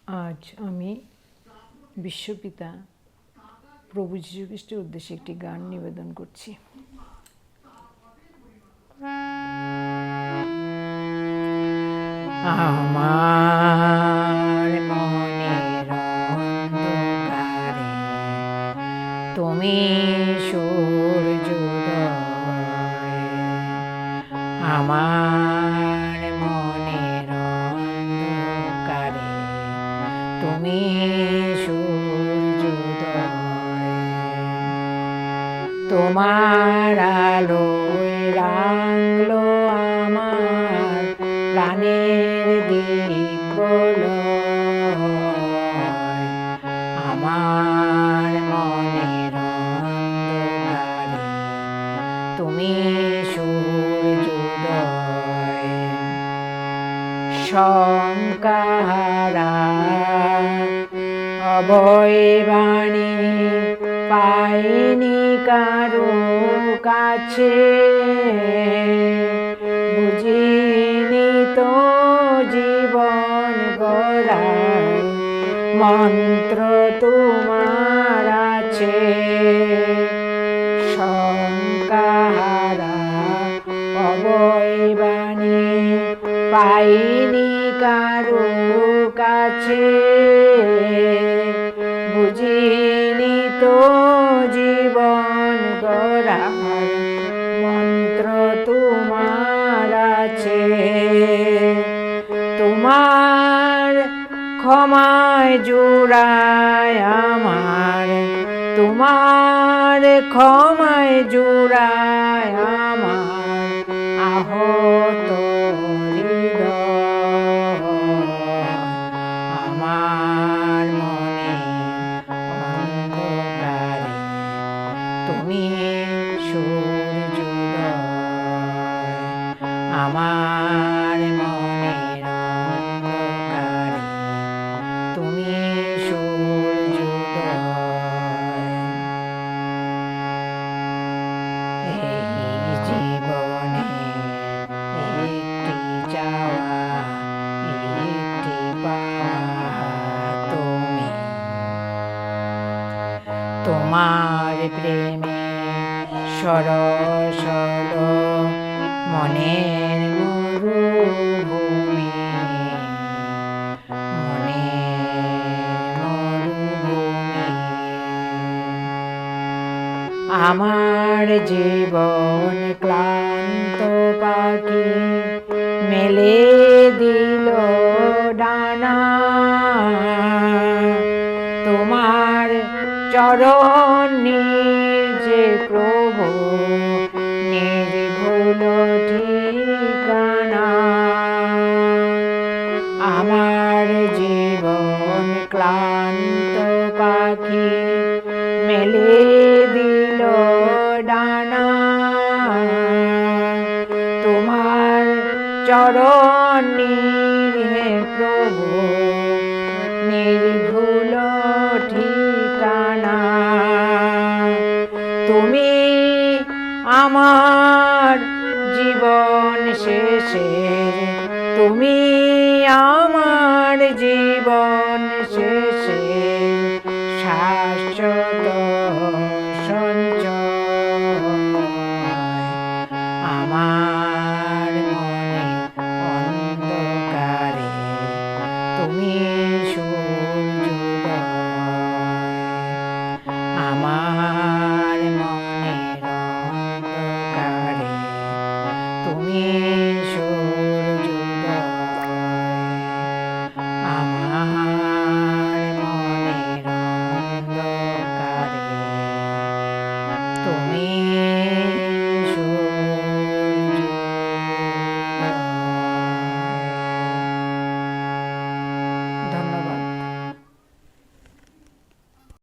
আজ আমি বিশ্বপিতা প্রভু যীশু খ্রিস্টের উদ্দেশ্যে একটি গান নিবেদন করছি। আমার মনের অন্ধকারে তুমি সূর্যোদয়, আমার মনের অন্ধকারে তুমি সূর্যোদয়, তোমার আলোয় রাঙলো আমার প্রাণের দীপলয়, আমার মনের অন্ধকারে তুমি সূর্যোদয়। শঙ্কাহারা অভয়বাণী পাইনি কারো কাছে, বুঝিনি তো জীবন গড়ার মন্ত্র তোমার আছে। শঙ্কাহারা অভয়বাণী পাইনি কারো কাছে, বুঝিনি তো জীবন গড়ার মন্ত্র তোমার আছে। তোমার ক্ষমায় জুড়ায় আমার, তোমার ক্ষমায় জুড়ায় আমার আহত হৃদয়, আমার মনে অন্ধকারে তুমি সূর্যোদয়, আমার মনের অন্ধকারে তুমি সূর্যোদয়। এই জীবনে একটি চাওয়া একটি পাওয়া তুমি, তোমার প্রেমে সরসল মনের মরুভূমি, মনের মরুভূমি, আমার জীবন ক্লান্ত পাখি মেলে দিল ডানা, তোমার চরণ যে প্রভু নির্ভুল ঠিকানা। আমার জীবন ক্লান্ত পাখি মেলে দিল ডানা, তোমার চরণ হে প্রভু নির্ভুল ঠিকানা। তুমি আমার জীবন শেষে, তুমি আমার জীবন শেষে শাশ্বত সঞ্চয়, আমার মনে অন্ধকারে তুমি